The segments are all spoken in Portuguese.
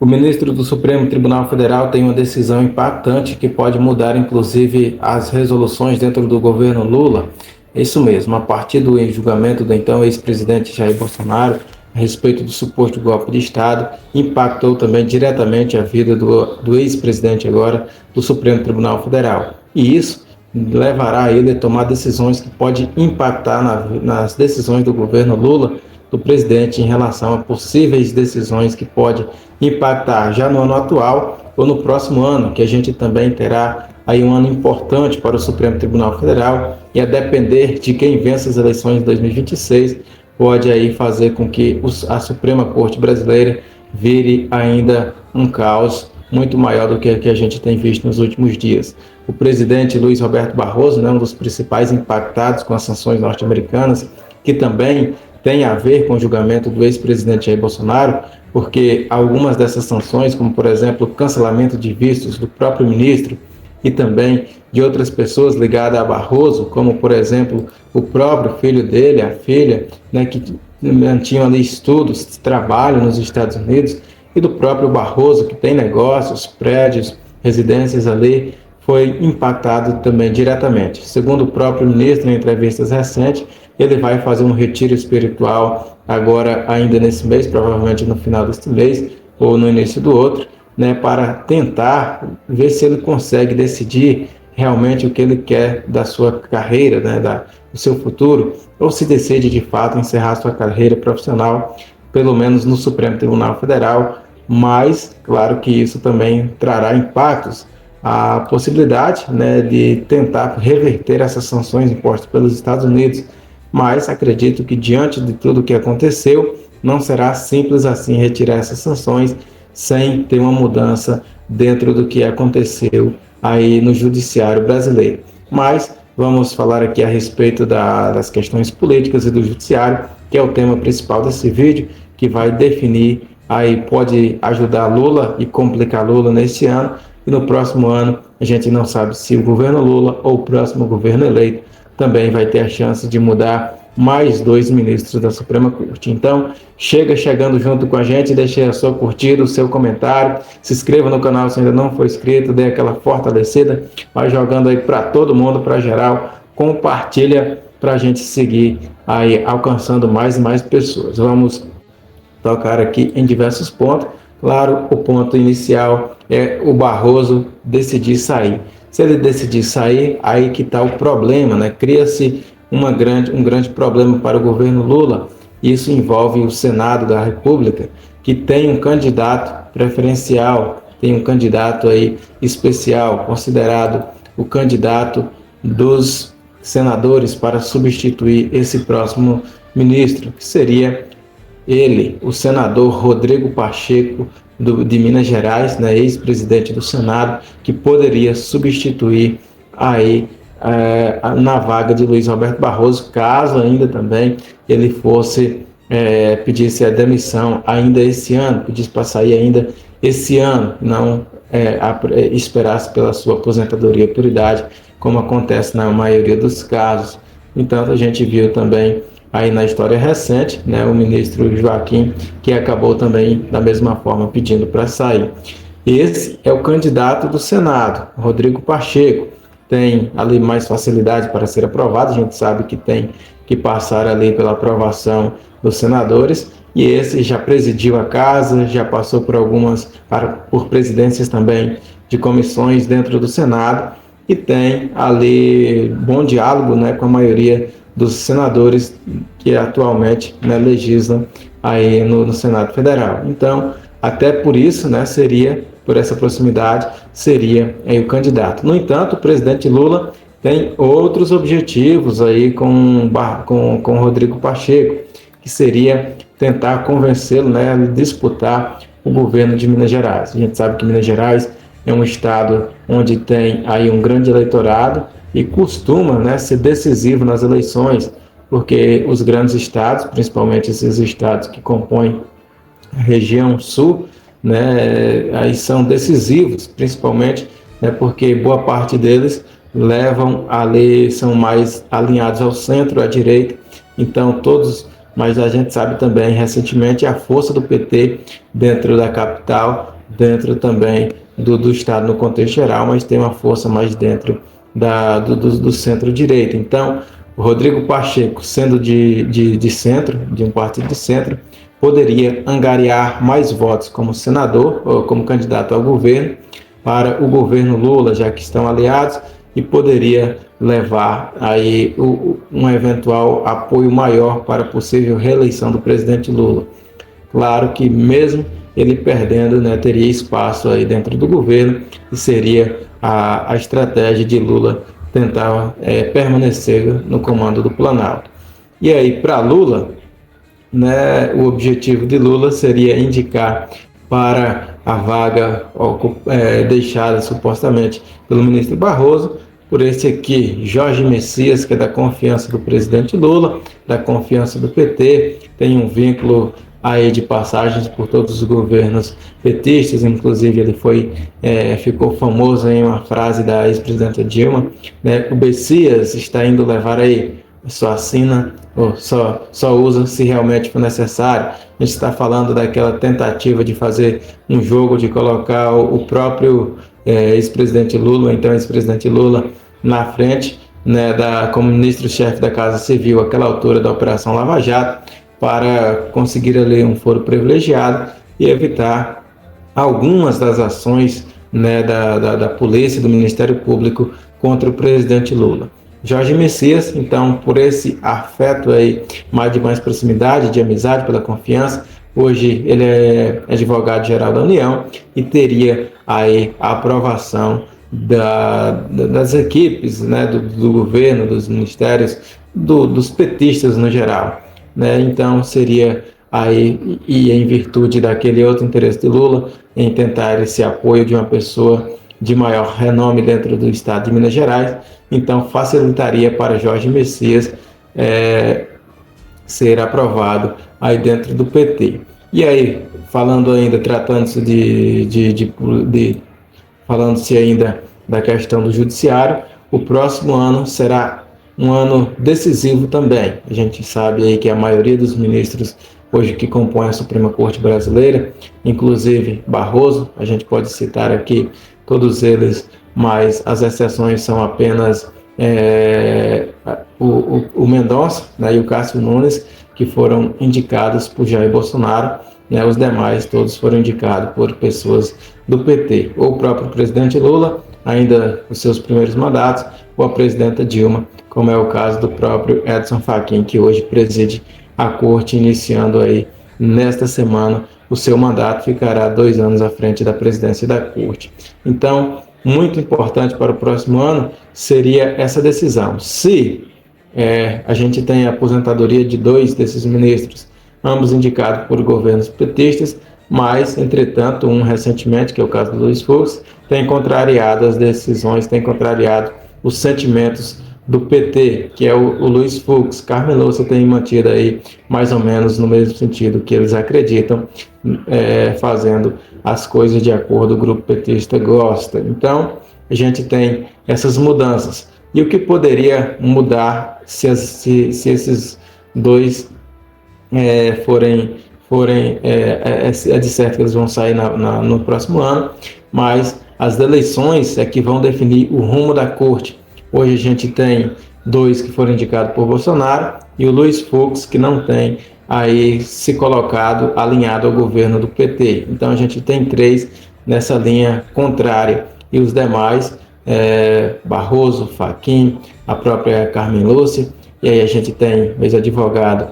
O ministro do Supremo Tribunal Federal tem uma decisão impactante que pode mudar, inclusive, as resoluções dentro do governo Lula. É isso mesmo, a partir do julgamento do então ex-presidente Jair Bolsonaro a respeito do suposto golpe de Estado, impactou também diretamente a vida do ex-presidente agora do Supremo Tribunal Federal. E isso levará ele a tomar decisões que podem impactar nas decisões do governo Lula, do presidente, em relação a possíveis decisões que podem impactar já no ano atual ou no próximo ano, que a gente também terá aí um ano importante para o Supremo Tribunal Federal, e a depender de quem vença as eleições de 2026, pode aí fazer com que a Suprema Corte Brasileira vire ainda um caos muito maior do que a gente tem visto nos últimos dias. O presidente Luiz Roberto Barroso, um dos principais impactados com as sanções norte-americanas, que também tem a ver com o julgamento do ex-presidente Jair Bolsonaro, porque algumas dessas sanções, como por exemplo o cancelamento de vistos do próprio ministro e também de outras pessoas ligadas a Barroso, como por exemplo o próprio filho dele, a filha, que mantinham ali estudos, trabalho nos Estados Unidos, e do próprio Barroso, que tem negócios, prédios, residências ali, foi impactado também diretamente. Segundo o próprio ministro, em entrevistas recentes, ele vai fazer um retiro espiritual agora, ainda nesse mês, provavelmente no final deste mês ou no início do outro, para tentar ver se ele consegue decidir realmente o que ele quer da sua carreira, do seu futuro, ou se decide de fato encerrar sua carreira profissional, pelo menos no Supremo Tribunal Federal. Mas, claro que isso também trará impactos, a possibilidade de tentar reverter essas sanções impostas pelos Estados Unidos, mas acredito que diante de tudo o que aconteceu, não será simples assim retirar essas sanções sem ter uma mudança dentro do que aconteceu aí no judiciário brasileiro. Mas vamos falar aqui a respeito das questões políticas e do judiciário, que é o tema principal desse vídeo, que vai definir aí, pode ajudar Lula e complicar Lula neste ano, e no próximo ano a gente não sabe se o governo Lula ou o próximo governo eleito também vai ter a chance de mudar mais 2 ministros da Suprema Corte. Então, chegando junto com a gente, deixe a sua curtida, o seu comentário, se inscreva no canal se ainda não for inscrito, dê aquela fortalecida, vai jogando aí para todo mundo, para geral, compartilha para a gente seguir aí alcançando mais e mais pessoas. Vamos tocar aqui em diversos pontos. Claro, o ponto inicial é o Barroso decidir sair. Se ele decidir sair, aí que está o problema, Cria-se um grande problema para o governo Lula. Isso envolve o Senado da República, que tem um candidato preferencial, tem um candidato aí especial, considerado o candidato dos senadores para substituir esse próximo ministro, que seria ele, o senador Rodrigo Pacheco, de Minas Gerais, ex-presidente do Senado, que poderia substituir aí na vaga de Luiz Roberto Barroso, caso ainda também ele fosse pedisse a demissão ainda esse ano, pedisse para sair ainda esse ano, não esperasse pela sua aposentadoria por idade, como acontece na maioria dos casos. Então, a gente viu também aí na história recente, o ministro Joaquim, que acabou também da mesma forma pedindo para sair. Esse é o candidato do Senado, Rodrigo Pacheco. Tem ali mais facilidade para ser aprovado, a gente sabe que tem que passar ali pela aprovação dos senadores, e esse já presidiu a casa, já passou por presidências também de comissões dentro do Senado, e tem ali bom diálogo com a maioria dos senadores que atualmente legislam aí no Senado Federal. Então, até por isso, por essa proximidade, seria aí o candidato. No entanto, o presidente Lula tem outros objetivos aí com Rodrigo Pacheco, que seria tentar convencê-lo a disputar o governo de Minas Gerais. A gente sabe que Minas Gerais é um estado onde tem aí um grande eleitorado e costuma ser decisivo nas eleições, porque os grandes estados, principalmente esses estados que compõem a região sul, aí são decisivos, principalmente porque boa parte deles são mais alinhados ao centro, à direita. Então, todos mas a gente sabe também, recentemente, a força do PT dentro da capital, dentro também do Estado no contexto geral, mas tem uma força mais dentro do centro-direita. Então, o Rodrigo Pacheco, sendo de centro, de um partido de centro, poderia angariar mais votos como senador ou como candidato ao governo para o governo Lula, já que estão aliados, e poderia levar aí um eventual apoio maior para a possível reeleição do presidente Lula. Claro que mesmo ele perdendo, né, teria espaço aí dentro do governo e seria a estratégia de Lula tentar permanecer no comando do Planalto. E aí, para Lula, né, o objetivo de Lula seria indicar para a vaga deixada supostamente pelo ministro Barroso, por esse aqui, Jorge Messias, que é da confiança do presidente Lula, da confiança do PT, tem um vínculo aí de passagens por todos os governos petistas, inclusive ele ficou famoso em uma frase da ex-presidenta Dilma, né, o Messias está indo levar aí, só assina ou só usa se realmente for necessário. A gente está falando daquela tentativa de fazer um jogo de colocar o próprio ex-presidente Lula, então ex-presidente Lula, na frente, né, como ministro-chefe da Casa Civil, àquela altura da Operação Lava Jato, para conseguir ali um foro privilegiado e evitar algumas das ações, né, da polícia e do Ministério Público contra o presidente Lula. Jorge Messias, então, por esse afeto aí, de mais proximidade, de amizade, pela confiança, hoje ele é advogado-geral da União e teria aí a aprovação das equipes, né, do governo, dos ministérios, dos petistas no geral, né? Então seria aí, e em virtude daquele outro interesse de Lula, em tentar esse apoio de uma pessoa de maior renome dentro do estado de Minas Gerais, então facilitaria para Jorge Messias ser aprovado aí dentro do PT. E aí, falando ainda, falando-se ainda da questão do judiciário, o próximo ano será um ano decisivo também. A gente sabe aí que a maioria dos ministros hoje que compõem a Suprema Corte Brasileira, inclusive Barroso, a gente pode citar aqui todos eles, mas as exceções são apenas o Mendonça, né, e o Cássio Nunes, que foram indicados por Jair Bolsonaro, né, os demais todos foram indicados por pessoas do PT, ou o próprio presidente Lula, ainda os seus primeiros mandatos, ou a presidenta Dilma, como é o caso do próprio Edson Fachin, que hoje preside a corte, iniciando aí nesta semana o seu mandato, ficará 2 anos à frente da presidência da corte. Então, muito importante para o próximo ano seria essa decisão. Se a gente tem a aposentadoria de 2 desses ministros, ambos indicados por governos petistas, mas, entretanto, um recentemente, que é o caso do Luiz Fux, tem contrariado as decisões, tem contrariado os sentimentos do PT, que é o Luiz Fux. Carmen Lúcia tem mantido aí mais ou menos no mesmo sentido que eles acreditam, fazendo as coisas de acordo, o grupo petista gosta. Então, a gente tem essas mudanças. E o que poderia mudar se esses dois é de certo que eles vão sair no próximo ano, mas as eleições é que vão definir o rumo da corte. Hoje a gente tem 2 que foram indicados por Bolsonaro e o Luiz Fux, que não tem aí se colocado alinhado ao governo do PT. Então a gente tem 3 nessa linha contrária e os demais, Barroso, Fachin, a própria Carmen Lúcia, e aí a gente tem o ex-advogado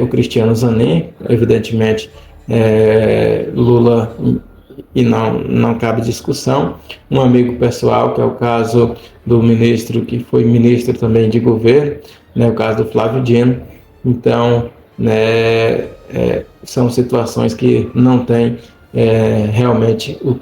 o Cristiano Zanin, evidentemente Lula, e não cabe discussão, um amigo pessoal, que é o caso do ministro, que foi ministro também de governo, né, o caso do Flávio Dino. Então, são situações que não tem realmente o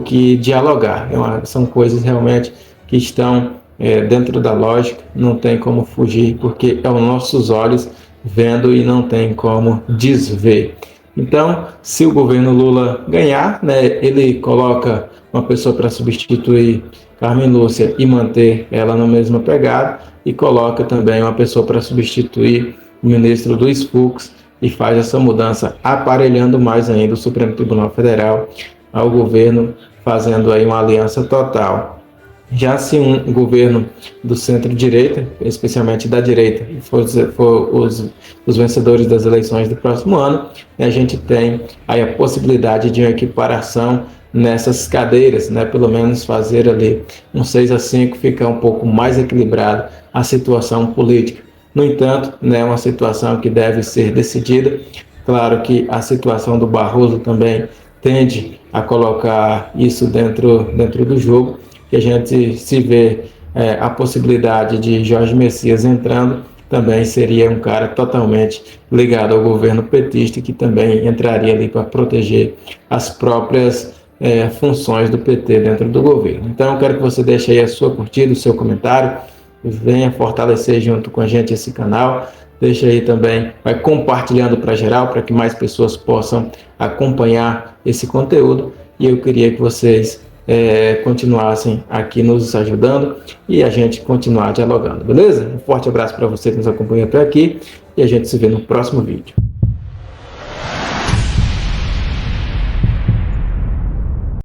que dialogar, são coisas realmente que estão dentro da lógica, não tem como fugir, porque é os nossos olhos vendo e não tem como desver. Então, se o governo Lula ganhar, né, ele coloca uma pessoa para substituir Carmen Lúcia e manter ela na mesma pegada, e coloca também uma pessoa para substituir o ministro Luiz Fux, e faz essa mudança, aparelhando mais ainda o Supremo Tribunal Federal ao governo, fazendo aí uma aliança total. Já se um governo do centro-direita, especialmente da direita, for os vencedores das eleições do próximo ano, a gente tem aí a possibilidade de uma equiparação nessas cadeiras, né? Pelo menos fazer ali um 6-5, ficar um pouco mais equilibrado a situação política. No entanto, né, é uma situação que deve ser decidida. Claro que a situação do Barroso também tende a colocar isso dentro do jogo, que a gente se vê a possibilidade de Jorge Messias entrando, também seria um cara totalmente ligado ao governo petista, que também entraria ali para proteger as próprias funções do PT dentro do governo. Então eu quero que você deixe aí a sua curtida, o seu comentário, venha fortalecer junto com a gente esse canal, deixa aí também, vai compartilhando para geral, para que mais pessoas possam acompanhar esse conteúdo, e eu queria que vocês continuassem aqui nos ajudando e a gente continuar dialogando, beleza? Um forte abraço para você que nos acompanha até aqui, e a gente se vê no próximo vídeo.